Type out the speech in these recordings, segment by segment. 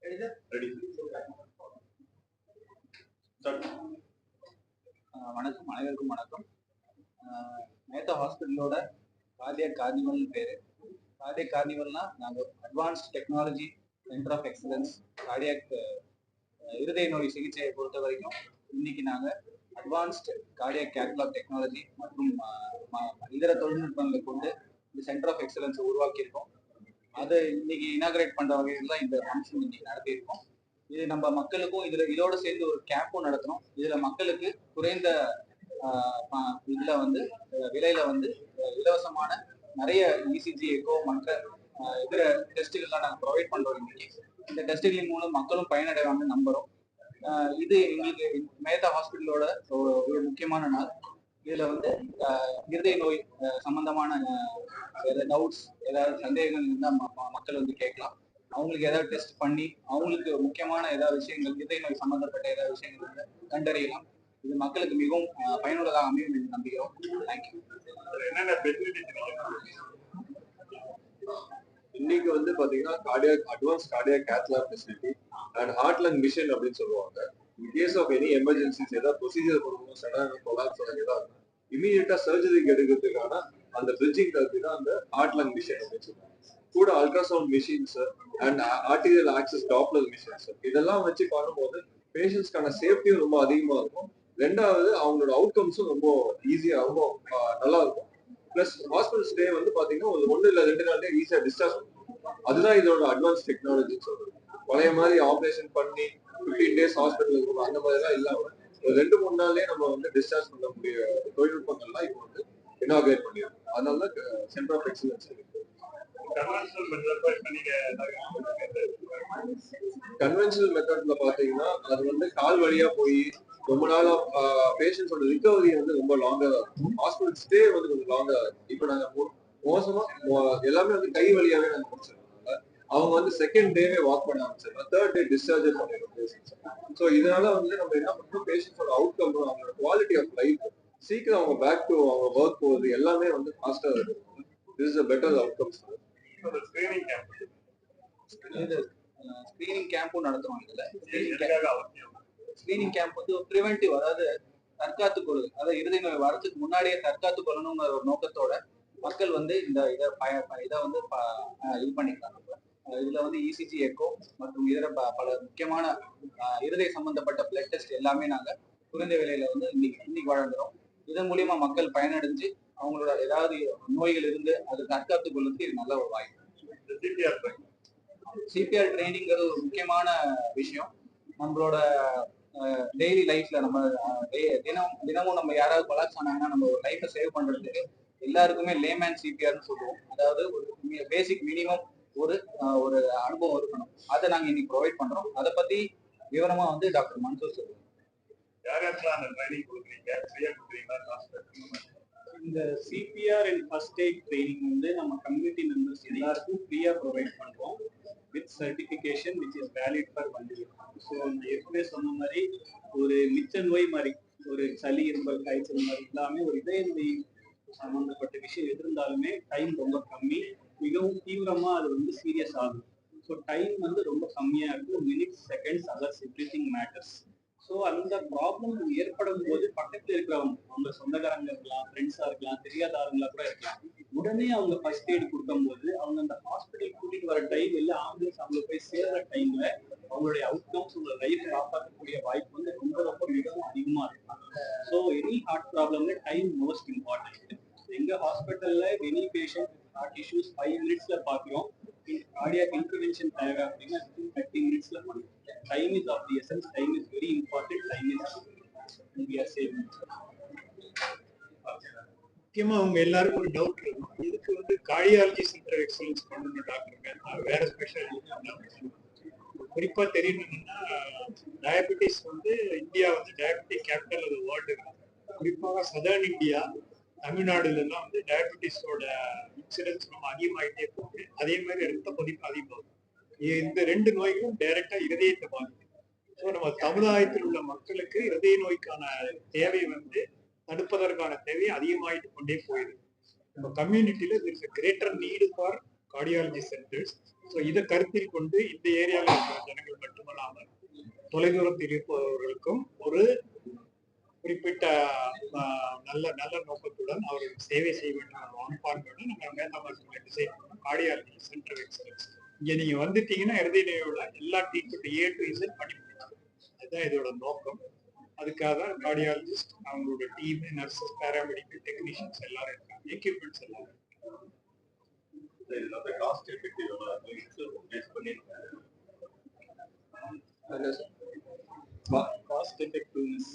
Ready. Start. வணக்கம், அனைவருக்கும் வணக்கம். மேத்தா ஹாஸ்பிட்டலோட Cardiac Carnival பேரு. Cardiac Carnivalனா நாங்கள் advanced technology centre of excellence cardiac இருதய நோய் சிகிச்சையை பொறுத்த வரைக்கும் இன்னைக்கு நாங்கள் advanced cardiac Cath Lab technology மற்றும் இதர தொழில்நுட்பங்களை கொண்டு இந்த சென்டர் ஆஃப் எக்ஸலன்ஸை உருவாக்கியிருக்கோம். அதை இன்னைக்கு இனாகிரேட் பண்ற வகையில் தான் இந்த ஃபங்க்ஷன் இன்னைக்கு நடத்தியிருக்கோம். இது நம்ம மக்களுக்கும் இதோட சேர்ந்து ஒரு கேம்பும் நடத்தணும். இதுல மக்களுக்கு குறைந்த இதுல விலையில இலவசமான நிறைய இசிஜி எக்கோ மற்ற இதர டெஸ்ட்டுகள்லாம் நாங்கள் ப்ரொவைட் பண்றோம். இன்னைக்கு இந்த டெஸ்ட்டுகளின் மூலம் மக்களும் பயனடைவாங்கன்னு நம்புறோம். இது எங்களுக்கு மேத்தா ஹாஸ்பிட்டலோட ஒரு முக்கியமான நாள். இதுல இருதய நோய் சம்பந்தமான டவுட்ஸ் ஏதாவது சந்தேகங்கள் இருந்தால் மக்கள் கேட்கலாம். அவங்களுக்கு ஏதாவது டெஸ்ட் பண்ணி அவங்களுக்கு முக்கியமான ஏதாவது விஷயங்கள் இருதய நோய் சம்பந்தப்பட்ட ஏதாவது விஷயங்கள் கண்டறியலாம். இது மக்களுக்கு மிகவும் பயனுள்ளதாக அமையும் என்று நம்புகிறோம். தேங்க்யூ. இன்னைக்கு பாத்தீங்கன்னா advance cardiac Cath Lab facility and heart lung machine அப்படின்னு சொல்லுவாங்க. In case of any emergencies ஏதாவது ப்ரொசீஜர் பண்ணணும், சடனாக கொலாப்ஸ் ஏதாவது இமீடியட்டா சர்ஜரிக்கு எடுக்கிறதுக்கான அந்த பிரிட்ஜிங் தெரப்பி தான் அந்த ஹார்ட் லங் மிஷன் அப்படின்னு சொல்லுவாங்க. கூட ultrasound machines and arterial access Doppler machines இதெல்லாம் வச்சு பண்ணும்போது பேஷண்ட்ஸ்க்கான சேஃப்டியும் ரொம்ப அதிகமா இருக்கும். ரெண்டாவது அவங்களோட அவுட்கம்ஸும் ரொம்ப ஈஸியா ரொம்ப நல்லா இருக்கும். பிளஸ் ஹாஸ்பிட்டல் ஸ்டே பாத்தீங்கன்னா ஒரு 1 இல்ல 2 நாள்லயே ஈஸியா டிஸ்சார்ஜ் பண்ணுவோம். அதுதான் இதோட அட்வான்ஸ் டெக்னாலஜின்னு சொல்றது. பழைய மாதிரி ஆபரேஷன் பண்ணி 15 days ஹாஸ்பிட்டல் இருக்கும் அந்த மாதிரி எல்லாம் இல்லாம ஒரு 2-3 நாள்லயே நம்ம டிஸ்சார்ஜ் பண்ணக்கூடிய தொழில்நுட்பங்கள்லாம் இப்போ இனாகிரேட் பண்ணிருக்கோம். அதனால சென்டர் ஆஃப் எக்ஸலன்ஸ் இருக்கு. கன்வென்ஷனல் மெத்தட்ல பாத்தீங்கன்னா அது கால் வழியா போய் ரொம்ப நாளா பேஷண்ட்ஸோட ரிகவரி ரொம்ப லாங்கா இருக்கும். ஹாஸ்பிட்டல் ஸ்டே கொஞ்சம் லாங்கா இருக்கும். இப்ப நாங்க மோசமா எல்லாமே கை வழியாவே நாங்க முடிச்சிருக்கோம். அவங்க செகண்ட் டேவே வாக் பண்ண ஆரம்பிச்சிடலாம், தேர்ட் டே டிஸ்சார்ஜ் பண்ணிடுறோம் பேஷண்ட்ஸ். ஸோ இதனால நம்ம என்ன பண்றோம், பேஷண்ட்ஸோட அவுட்கம் அவங்களோட குவாலிட்டி ஆஃப் லைஃப் சீக்கிரம் அவங்க பேக் டு அவங்க ஒர்க் போகுது எல்லாமே ஃபாஸ்டா இருக்கும். This is a better outcomes. Screening கேம்பும் நடத்துவோம். இதுல ஸ்கிரீனிங் கேம்ப் பிரிவென்டிவ், அதாவது தற்காத்து கொள்ளுது, அதாவது இருதய நோய் வரதுக்கு முன்னாடியே தற்காத்து கொள்ளணுங்கிற ஒரு நோக்கத்தோட மக்கள் இந்த இதை இது பண்ணிக்கலாம். இதுல இசிஜி எக்கோ மற்றும் இதர பல முக்கியமான இருதய சம்பந்தப்பட்ட பிளட் டெஸ்ட் எல்லாமே நாங்க குறைந்த விலையில இன்னைக்கு வழங்குறோம். இதன் மூலியமா மக்கள் பயனடைஞ்சு அவங்களோட ஏதாவது நோய்கள் இருந்து அது தற்காத்து கொள்ளுறதுக்கு இது நல்ல ஒரு வாய்ப்பு. சிபிஆர் ட்ரைனிங்கிறது ஒரு முக்கியமான விஷயம். நம்மளோட டெய்லி லைஃப்ல நம்ம தினமும் நம்ம யாராவது கொலாப்ஸ் ஆனாங்கன்னா நம்ம ஒரு லைஃபை சேவ் பண்றதுக்கு எல்லாருக்குமே லேமேன் சிபிஆர்னு சொல்லுவோம். அதாவது ஒரு பேசிக் மினிமம் ஒரு அனுபவம் இருக்கணும். அதை நாங்க இன்னைக்கு ப்ரொவைட் பண்றோம். அதை பத்தி விவரமா டாக்டர் மன்சூர் சொல்லுவோம். இந்த CPR and first aid training நம்ம கம்யூனிட்டி மெம்பர்ஸ் எல்லாருக்கும் ஃப்ரீயா ப்ரொவைட் பண்றோம் with certification which is valid for 1 year. So நான் ஏற்கனவே சொன்ன மாதிரி ஒரு மிச்ச நோய் மாதிரி ஒரு சளி இரும்பல் காய்ச்சல் மாதிரி எல்லாமே ஒரு இதய நோய் சம்பந்தப்பட்ட விஷயம் இருந்தாலுமே டைம் ரொம்ப கம்மி, மிகவும் தீவிரமா அது சீரியஸ் ஆகும். ஸோ டைம் ரொம்ப கம்மியா இருக்கு. Minutes, seconds, hours, everything matters. So அந்த ப்ராப்ளம் ஏற்படும் போது பக்கத்துல இருக்கிறவங்க, அவங்க சொந்தக்காரங்க இருக்கலாம், ஃப்ரெண்ட்ஸா இருக்கலாம், தெரியாத ஆளுங்களா கூட இருக்கலாம், உடனே அவங்க ஃபர்ஸ்ட் எய்ட் கொடுக்கும் போது அவங்க அந்த ஹாஸ்பிட்டல் கூட்டிட்டு வர டைம் இல்லை ஆம்புலன்ஸ் அவங்க போய் சேர்ற டைம்ல அவங்களுடைய அவுட்கம்ஸ், உங்களோட லைஃப் காப்பாற்றக்கூடிய வாய்ப்பு ரொம்ப மிகவும் அதிகமா இருக்கும். ஸோ எனி ஹார்ட் ப்ராப்ளம்ல டைம் மோஸ்ட் இம்பார்ட்டன்ட். எங்க ஹாஸ்பிட்டல்ல any patient heart issues 5 minutes பாக்குறோம். கார்டியாக் இன்டர்வென்ஷன் தேவை அப்படின்னா 30 minutes பண்ணுவோம். Time is of the essence. Time is very important. Time is we are saving. முக்கியமா அவங்க எல்லாருக்கும் ஒரு டவுட் இருக்கும். இதுக்கு கார்டியாலஜி சென்டர் எக்ஸலன்ஸ் பண்ணணும் டாக்டர், வேற ஸ்பெஷாலிட்டி குறிப்பா தெரியணும்னா diabetes India diabetic capital of the world. குறிப்பாக சதர்ன் இந்தியா, தமிழ்நாடுல எல்லாம் டயபெட்டிஸோட இன்சிடென்ஸ் ரொம்ப அதிகமாயிட்டே போகுது. அதே மாதிரி ரத்த கொதிப்பு அதிகமாகும். இந்த 2 நோய்களும் டைரக்டா இருதயத்தை பாதிக்கும். ஸோ நம்ம சமுதாயத்தில் உள்ள மக்களுக்கு இருதய நோய்க்கான தேவை தடுப்பதற்கான தேவை அதிகமாயிட்டு கொண்டே போயிடுது. நம்ம கம்யூனிட்டியில greater need for cardiology centers so இதை கருத்தில் கொண்டு இந்த ஏரியாவில் இருக்கிற ஜனங்கள் மட்டுமல்லாமல் தொலைதூரத்தில் இருப்பவர்களுக்கும் ஒரு குறிப்பிட்ட நல்ல நல்ல நோக்கத்துடன் அவர்கள் சேவை செய்ய வேண்டும் மனப்பான்மையுடன் நம்ம மேத்தா மருத்துவமனை டிசைன் பண்ணோம் கார்டியாலஜி சென்டர் ஆஃப் எக்ஸலன்ஸ். இங்கே நீங்க வந்துட்டீங்கன்னா இருதயநோயோட எல்லா ட்ரீட்மெண்ட் ஏ டு இசட் பண்ணி முடியும். அதுதான் இதோட நோக்கம். அதுக்காக தான் கார்டியாலஜிஸ்ட் அவங்களோட டீம், நர்சஸ், பேராமெடிக்கல் டெக்னீஷியன்ஸ் எல்லாரும் இருக்காங்க, எக்யூப்மெண்ட்ஸ் எல்லாரும் cost effective cost effectiveness.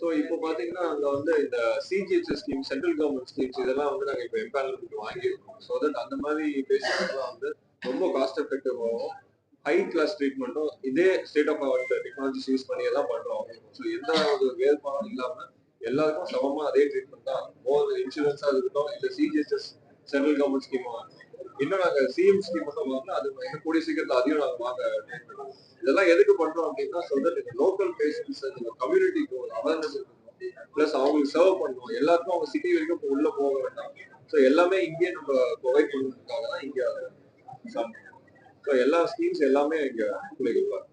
So இப்போ பார்த்தீங்கன்னா அங்கே வந்து இந்த சிஜிஹெச் ஸ்கீம், சென்ட்ரல் கவர்மெண்ட் ஸ்கீம்ஸ் இதெல்லாம் வந்து நாங்கள் இப்போ எம்பேனல்மெண்ட் வாங்கியிருக்கோம். ஸோ தட் அந்த மாதிரி பேஷண்ட்ஸ்லாம் வந்து ரொம்ப காஸ்ட் எஃபெக்டிவாகவும் ஹை கிளாஸ் ட்ரீட்மெண்ட்டும் இதே state of art technologies use பண்ணி தான் பண்ணுறோம். ஸோ எந்த ஒரு வேறுபாடும் இல்லாமல் எல்லாருக்கும் சமமாக அதே ட்ரீட்மெண்ட் தான். மோர் இன்சூரன்ஸாக இருக்கட்டும், இந்த சிஜிஹெச்எஸ் சென்ட்ரல் கவர்மெண்ட் ஸ்கீம் இன்னும் நாங்கள் சிஎம் ஸ்கீம் மட்டும் வாங்க, அது கூடிய சீக்கிரத்தில் அதையும் நாங்கள் வாங்க ட்ரை பண்ணுவோம். இதெல்லாம் எதுக்கு பண்றோம் அப்படின்னா, ஸோ தட் இந்த லோக்கல் பேஷண்ட்ஸ் இந்த கம்யூனிட்டிக்கு ஒரு அவேர்னஸ் இருக்கணும், பிளஸ் அவங்களுக்கு சர்வ் பண்ணணும். எல்லாருக்கும் அவங்க சிட்டி வரைக்கும் இப்போ உள்ள போக வேண்டாம். ஸோ எல்லாமே இங்கே நம்ம ப்ரொவைட் பண்ணுறதுக்காக தான் இங்கே. ஸோ எல்லா ஸ்கீம்ஸ் எல்லாமே இங்கே கொடுப்பாங்க.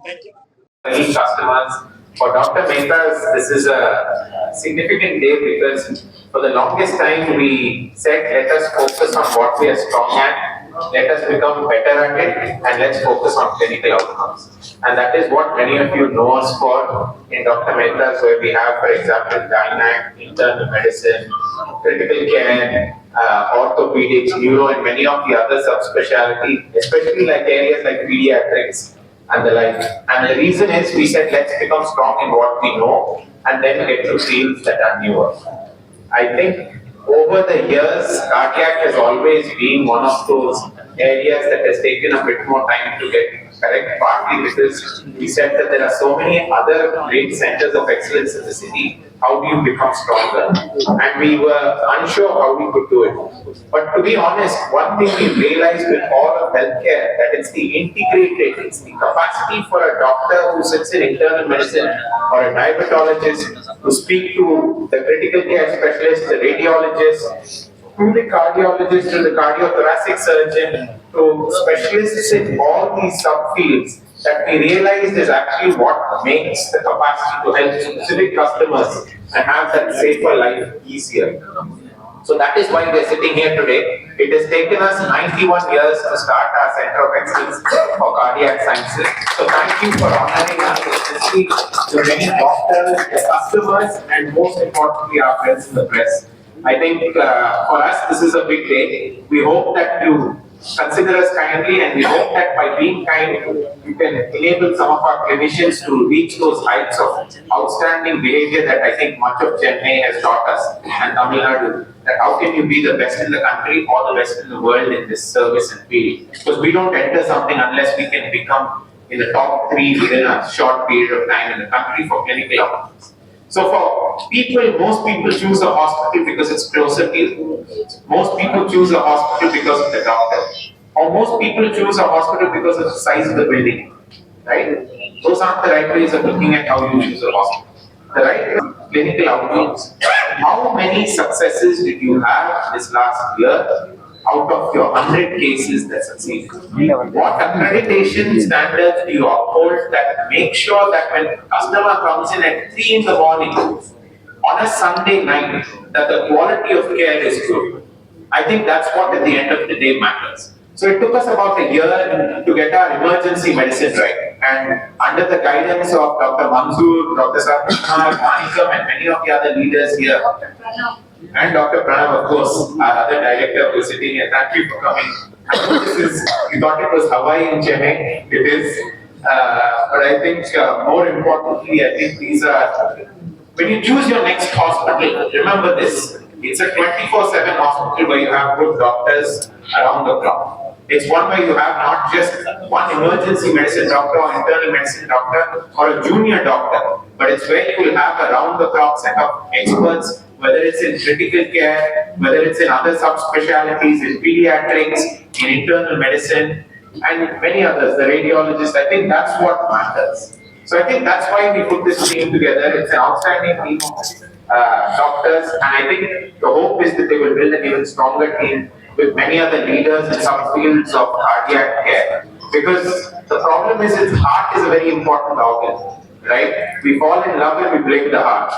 Thank you. Customers. For Dr. Mehta, this is a significant day because for the longest time we said, let us focus on what we are strong at, let us become better at it, and let's focus on clinical outcomes. And that is what many of you know us for in Dr. Mehta's, where we have, for example, Gynec, internal medicine, critical care, orthopedics, neuro, and many of the other subspecialties, especially like areas like pediatrics and the like. And the reason is we said let's become strong in what we know and then get to fields that are newer. I think over the years, cardiac has always been one of those areas that has taken a bit more time to get correct, partly because we said that there are so many other great centers of excellence in the city. How do you become stronger? And we were unsure how we could do it. But to be honest, one thing we realized with all of healthcare, that it's the integrated, it's the capacity for a doctor who sits in internal medicine or a diabetologist to speak to the critical care specialist, the radiologist, to the cardiologist, to the cardiothoracic surgeon, to specialists in all these subfields, that we realized is actually what makes the capacity to help specific customers and have that safer life easier. So that is why we are sitting here today. It has taken us 91 years to start our Center of Excellence for Cardiac Sciences. So thank you for honoring us, especially the many doctors, the customers, and most importantly, our friends in the press. I think for us, this is a big day. We hope that you consider us kindly, and we hope that by being kind, you can enable some of our clinicians to reach those heights of outstanding behavior that I think much of Chennai has taught us, and Tamil Nadu, that how can you be the best in the country or the best in the world in this service and field? Because we don't enter something unless we can become in the top 3 within a short period of time in the country for clinical outcomes. So for people, most people choose a hospital because it's closer to you. Most people choose a hospital because of the doctor. Or most people choose a hospital because of the size of the building. Right? Those aren't the right ways of looking at how you choose a hospital. The right clinical outcomes. How many successes did you have this last year out of your 100 cases that succeeded? What accreditation standards do you uphold that make sure that when a customer comes in at 3 in the morning on a Sunday night, that the quality of care is good? I think that's what at the end of the day matters. So it took us about a year to get our emergency medicine right. And under the guidance of Dr. Manzoor, Dr. Sarkar, Manikam, and many of the other leaders here, and Dr. Pranav, of course, our other director who is sitting here. Thank you for coming. You thought it was Hawaii in Chennai. It is. But I think more importantly, I think these are, when you choose your next hospital, remember this. It's a 24/7 hospital where you have good doctors around the clock. It's one where you have not just one emergency medicine doctor or internal medicine doctor or a junior doctor, but it's where you will have a round-the-clock set of experts, whether it's in critical care, whether it's in other subspecialties, in pediatrics, in internal medicine, and many others, the radiologists. I think that's what matters. So I think that's why we put this team together. It's an outstanding team of doctors, and I think the hope is that they will build an even stronger team with many other leaders in some fields of cardiac care. Because the problem is its heart is a very important organ, right? We fall in love and we blame the heart.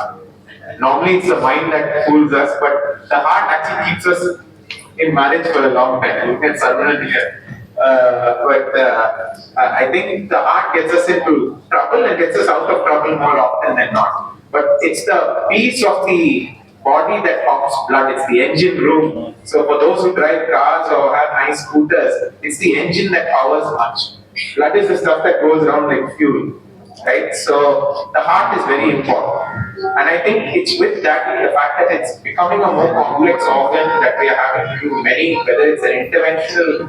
Normally it's the mind that fools us, but the heart actually keeps us in marriage for a long time. You can surrender here. I think the heart gets us into trouble and gets us out of trouble more often than not. But it's the piece of the body that pumps blood, it's the engine room. So for those who drive cars or have nice scooters, it's the engine that powers much. Blood is the stuff that goes around like fuel, right? So the heart is very important. And I think it's with that, the fact that it's becoming a more complex organ that we are having to do many, whether it's an interventional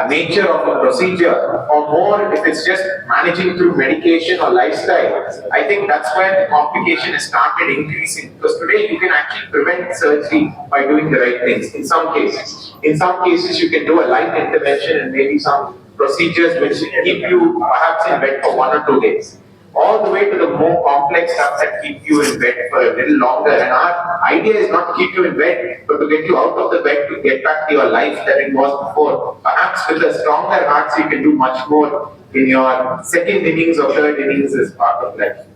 nature of a procedure, or more if it's just managing through medication or lifestyle. I think that's where the complication has started increasing, because today you can actually prevent surgery by doing the right things in some cases. In some cases you can do a light intervention and maybe some procedures which keep you perhaps in bed for 1 or 2 days, all the way to the more complex stuff that keep you in bed for a little longer. And our idea is not to keep you in bed, but to get you out of the bed to get back to your life that it was before. Perhaps with a stronger heart, so you can do much more in your second innings or third innings as part of life.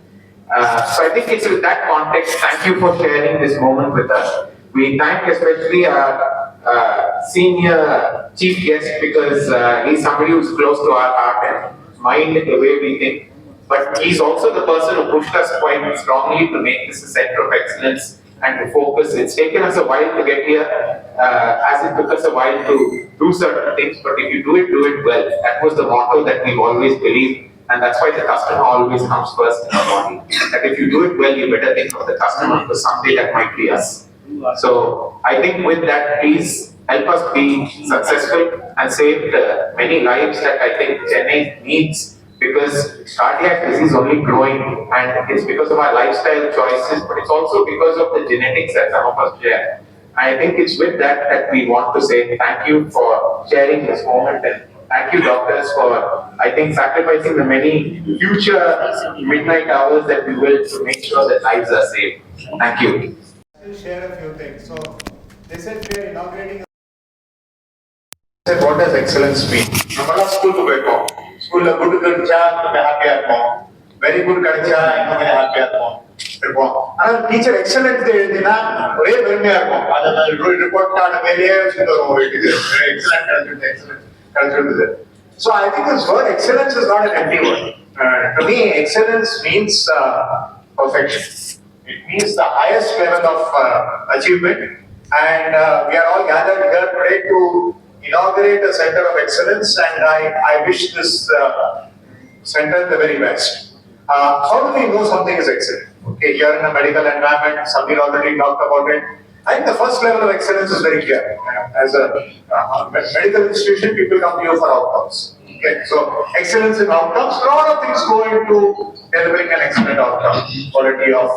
So I think it's with that context, thank you for sharing this moment with us. We thank especially our senior chief guest, because he's somebody who's close to our heart and mind the way we think. But he's also the person who pushed us quite strongly to make this a center of excellence and to focus. It's taken us a while to get here, as it took us a while to do certain things, but if you do it well. That was the motto that we've always believed, and that's why the customer always comes first in our body. That if you do it well, you better think of the customer, because someday that might be us. So I think with that, please help us be successful and save many lives that I think Chennai needs, because cardiac disease is only growing, and it's because of our lifestyle choices, but it's also because of the genetics that some of us share. I think it's with that that we want to say thank you for sharing this moment, and thank you doctors for, I think, sacrificing the many future midnight hours that we will to make sure that lives are saved. Thank you. I'll share a few things. So they said we are inaugurating. Said, what does excellence mean? Namala school to go. School la good kadcha, to happy at very good kadcha, to happy at and teacher excellent dina, very very report card excellent. So I think this word excellence is not an empty word. To me, excellence means perfection. It means the highest level of achievement, and we are all gathered here today to inaugurate a center of excellence, and I wish this center the very best. How do we know something is excellent? Okay, here in a medical environment, Samir already talked about it. I think the first level of excellence is very clear. As a medical institution, people come to you for outcomes. Okay, so excellence in outcomes, a lot of things go into delivering an excellent outcome. Quality of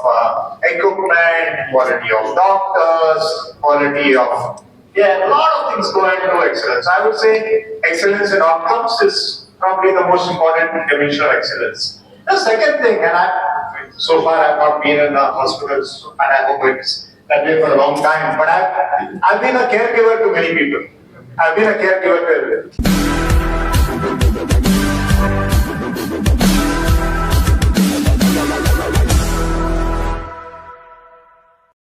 equipment, quality of doctors, quality of, a lot of things go into excellence. I would say excellence in outcomes is probably the most important dimension of excellence. The second thing, and so far I've not been in hospitals, and I hope it's that way for a long time, but I've been a caregiver to many people. I've been a caregiver to everyone.